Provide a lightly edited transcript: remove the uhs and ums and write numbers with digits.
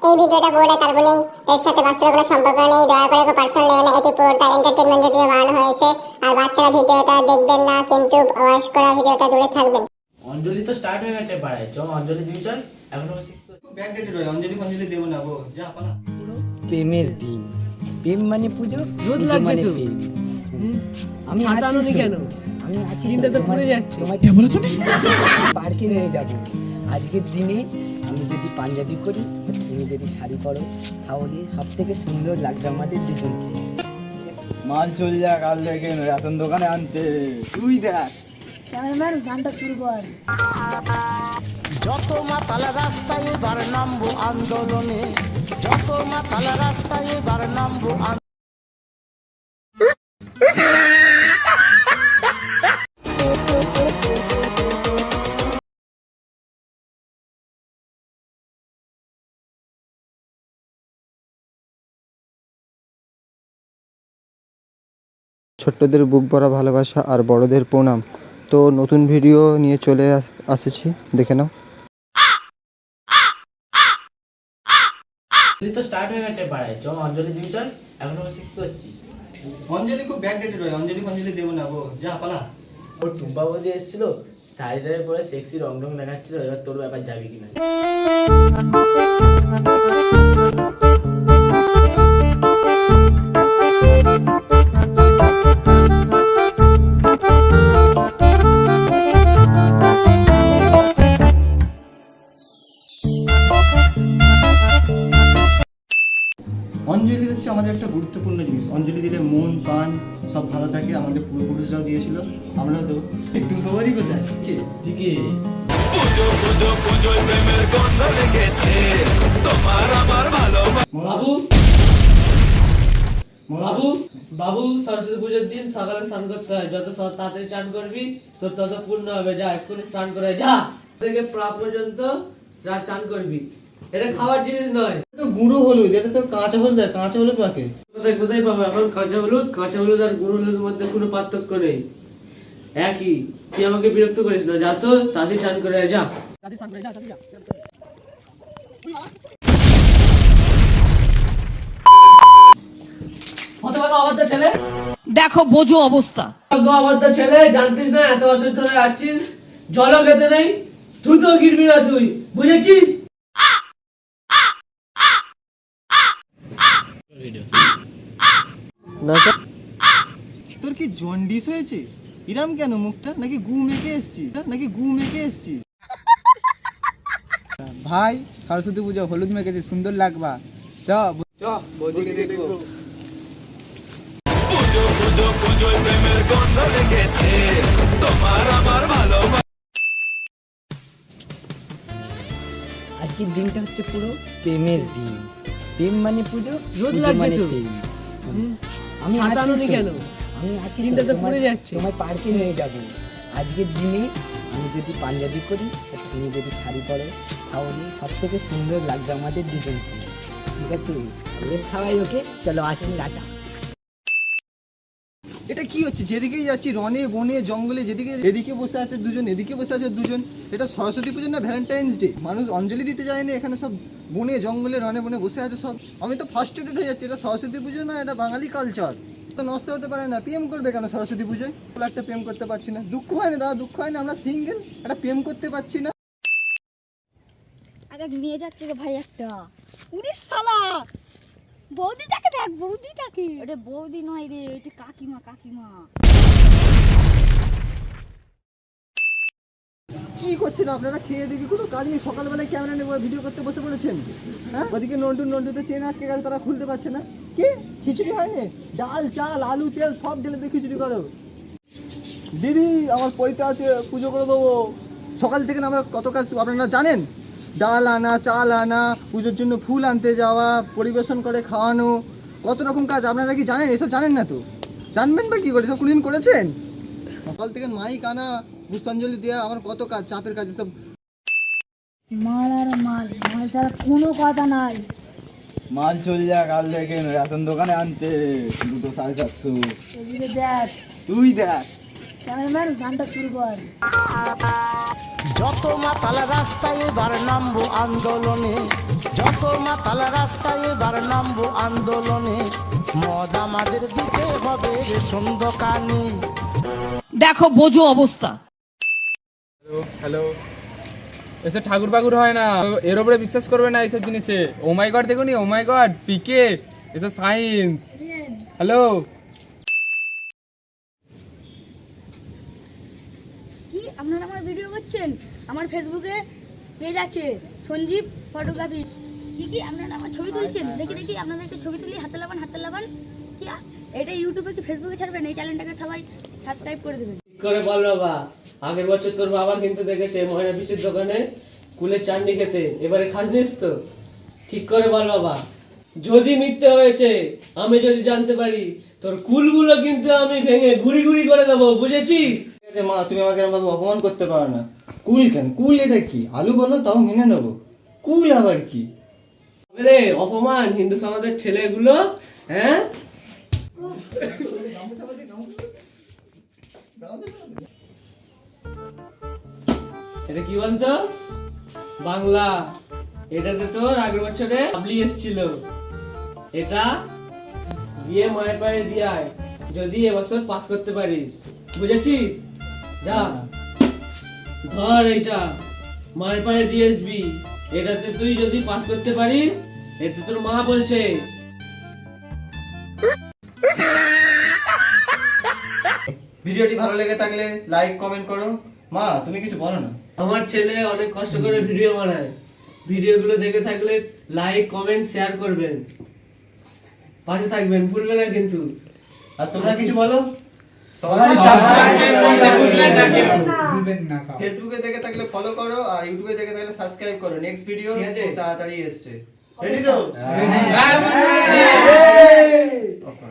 এই ভিডিওটা পুরোটা কাল্পনিক, এর সাথে বাস্তবে কোনো সম্পর্ক নেই। দয়া করে কেউ পার্সোনাল নেবেন না। এটি পুরোটা এন্টারটেইনমেন্টের জন্য বানানো হয়েছে। আর বাচ্চারা ভিডিওটা দেখবেন না, কিন্তু বয়স্করা ভিডিওটা দূরে থাকবেন। অঞ্জলি তো স্টার্ট হয়ে গেছে পাড়ায়, চ অঞ্জলি দিবি চল। এখনো ব্যাগ ডেটে রয়, অঞ্জলি ফঞ্জলি দেবো না গো, যা পালা। প্রেমের দিন, প্রেম মানে পুজো, রোদ পুজো লাগছে মানে তো। প্রেম। আমি ছাতা আছি আনোনি তো। কেন? আমি আছি স্ক্রিনটা তো তোমার- পুড়ে যাচ্ছে। তোমার- পার্কে নিয়ে যাবো। আজকের দিনে আমি যদি পাঞ্জাবি করি, তুমি যদি শাড়ি পরো, তাহলে সব থেকে সুন্দর লাগবে আমাদের দুজনকে। মাল চল যা, কাল থেকে রেশন দোকানে আনতে, তুই দেখ। ক্যামেরাম্যান গানটা শুরু কর। যত মাতাল রাস্তায় এবার নামবো আন্দোলনে, যত মাতাল রাস্তায় এবার নামবো ছোট্টদের বুক ভরা ভালোবাসা আর বড়দের প্রণাম। তো নতুন ভিডিও নিয়ে চলে আসছি, দেখে নাও। অঞ্জলি তো স্টার্ট হয়ে গেছে পাড়ায়, চ অঞ্জলি দিবি চল। এখনো কি করছিস? অঞ্জলি খুব ব্যাগ ডেটে রয়, অঞ্জলি ফঞ্জলি দেবো না গো, যা পালা। ও টুম্পা বৌদি এসেছিল, শাড়ি টাড়ি পরে সেক্সি রং রং দেখাচ্ছিল। এবার তোর ব্যাপার যাবি কিনা? অঞ্জলি হচ্ছে আমাদের একটা গুরুত্বপূর্ণ জিনিস। অঞ্জলি দিলে মন প্রাণ সব ভালো থাকে। আমাদের পূর্বপুরুষরাও দিয়েছিল, আমরাও দেবো। একটু খবরই কোথায় কে ঠিকই। বাবু বাবু বাবু, সরস্বতী পুজোর দিন সকালে স্নান করতে হয়। যত তাড়াতাড়ি স্নান করবি তোর তত পূর্ণ হবে। যা এক্ষুনি স্নান করে যা, থেকে প্রা পর্যন্ত স্নান করবি। এটা খাবার জিনিস নয়। তো গুঁড়ো হলুদ, এটা তো কাঁচা হলুদ, কাঁচা হলুদ মাকে। কোথায় কোথায় পাবো এখন কাঁচা হলুদ আর গুঁড়ো হলুদের মধ্যে কোনো পার্থক্য নেই, একই। তুই আমাকে বিরক্ত করিস না, যা তো তাড়াতাড়ি স্নান করে আয়, যা। হতভাগা অবাধ্য ছেলে, দেখো বোঝো অবস্থা। অবাধ্য ছেলে, জানতিস না এত বছর ধরে আছিস, জলও খেতে নেই, ধুতেও গিরবি না তুই, বুঝেছিস? তোর কি জন্ডিস হয়েছে? ইরাম কেন মুখটা? নাকি গু মেখে এসছি? ভাই, সরস্বতী পুজো হলুদ মেখেছে, সুন্দর লাগবা। চ চ, বৌদিকে দেখবো। আজকের দিনটা হচ্ছে পুরো প্রেমের দিন। প্রেম মানে পুজো, রোদ পুজো লাগছে মানে তো। প্রেম। আমি ছাতা আছি আনোনি তো। কেন? আমি আছি তো, স্ক্রিনটা তো পুড়ে যাচ্ছে। তোমায় পার্কে নিয়ে যাবো। আজকের দিনে আমি যদি পাঞ্জাবি করি, আর তুমি যদি শাড়ি পরো, তাহলে সব থেকে সুন্দর লাগবে আমাদের দুজনকে। ঠিক আছে, এর খাওয়াই ওকে। চলো আসেন, টাটা। এটা কি হচ্ছে? যেদিকেই যাচ্ছি রনে বনে জঙ্গলে, যেদিকে এদিকে বসে আছে দুজন, এদিকে বসে আছে দুজন। এটা সরস্বতী পুজো না ভ্যালেন্টাইন্স ডে? মানুষ অঞ্জলি দিতে যায়নি, এখানে সব বনে জঙ্গলে রনে বনে বসে আছে সব। আমি তো ফার্স্টেড হয়ে যাচ্ছি। এটা সরস্বতী পুজো না, এটা বাঙালি কালচার। তো নষ্ট হতে পারে না। প্রেম করবে কেন সরস্বতী পুজোয়? একটা প্রেম করতে পারছি না, দুঃখ হয় না দাদা? দুঃখ হয় না? আমরা সিঙ্গেল, একটা প্রেম করতে পারছি না। আগে মেয়ে যাচ্ছে গো ভাই একটা। উড়িস শালা, বৌদিটাকে দেখ, বৌদিটাকে। ওটা বৌদি নয় রে, এটা কাকিমা। কি করছেন আপনারা? খেয়ে দেখি কোনো কাজ নেই, সকালবেলায় ক্যামেরা নিয়ে ভিডিও করতে বসে পড়েছেন। হ্যাঁ, ওদিকে নন্টুতে চেন আটকে গেছে, তারা খুলতে পারছে না। কি খিচুড়ি হয়নি? ডাল চাল আলু তেল সব ঢেলে দিয়ে খিচুড়ি করো। দিদি আমার পৈতে আছে, পুজো করে দেবো। সকাল থেকে না আমরা কত কাজ আপনারা জানেন? ডাল আনা, চাল আনা, পুজোর জন্য ফুল আনতে যাওয়া, পরিবেশন করে খাওয়ানো, কত রকম কাজ আপনারা কি জানেন? এসব জানেন না তো জানবেন বা কী করে? সব কোনোদিন করেছেন? সকাল থেকে মাইক আনা, পুষ্পাঞ্জলি দেওয়া, আমার কত কাজ, চাপের কাজ সব। মাল আর মাল ছাড়া কোনো কথা নাই। মাল চল যা, কাল থেকে রেশন দোকানে আনতে, 200 750। এদিকে দেখ, তুই দেখ। ক্যামেরাম্যান গানটা শুরু কর। যত মাতাল রাস্তায় এবার নামবো আন্দোলনে, যত মাতাল রাস্তায় এবার নামবো আন্দোলনে মদ আমাদের দিতে হবে রেশন দোকানে দেখো বোঝো অবস্থা। হ্যালো, এসব ঠাকুর পাকুর হয় না, এর উপরে বিশ্বাস করবে না এইসব জিনিসে। ও মাই গড, দেখুন ও মাই গড, পিকে, এসব সায়েন্স। হ্যালো, কি আপনারা আমার ভিডিও করছেন? আমার ফেসবুকে পেজ আছে সঞ্জীব ফটোগ্রাফি। কি আপনারা আমার ছবি তুলছেন? দেখি আপনাদেরকে ছবি তুলি, হাতে লাগান কি এটা ইউটিউবে কি ফেসবুকে ছাড়বেন? এই চ্যানেলটাকে সবাই সাবস্ক্রাইব করে দেবেন। ঠিক করে বল বাবা, আগের বছর তোর বাবা কিন্তু দেখেছে ময়না পিসির দোকানে কুলের চাটনি খেতে, এবারে খাসনিস তো? ঠিক করে বল বাবা। যদি মিথ্যে হয়েছে, আমি যদি জানতে পারি, তোর কুলগুলো কিন্তু আমি ভেঙে গুড়ি গুড়ি করে দেবো, বুঝেছিস? ঠিক আছে মা, তুমি আমাকে এরকম ভাবে অপমান করতে পারো না। কুল কেন? কুল এটা কি? আলু বলো তাও মেনে নেবো, কুল আবার কি? রে অপমান হিন্দু সমাজের ছেলেগুলো, হ্যাঁ? এটা কি বলতো? বাংলা। এটাতে তোর আগের বছরে পাবলি এসেছিল, এটা দিয়ে মায়ের পায়ে দিয়ে আয়, যদি এবছর পাস করতে পারিস, বুঝেছিস? যা ধর এইটা, মায়ের পায়ে দিয়ে আসবি, এটাতে তুই যদি পাস করতে পারিস, এটা তোর মা বলছে। ভিডিওটি ভালো লেগে থাকলে লাইক কমেন্ট করো। মা তুমি কিছু বলো না। আমার ছেলে অনেক কষ্ট করে ভিডিও বানায়, ভিডিওগুলো দেখে থাকলে লাইক কমেন্ট শেয়ার করবেন, পাশে থাকবেন, ভুলবেন না কিন্তু। আর তোমরা কিছু বলো। ফেসবুকে দেখে থাকলে ফলো করো, আর ইউটিউবে দেখে থাকলে সাবস্ক্রাইব করো। নেক্সট ভিডিও ঠিক আছে? তাড়াতাড়ি এসছে। রেডি তো?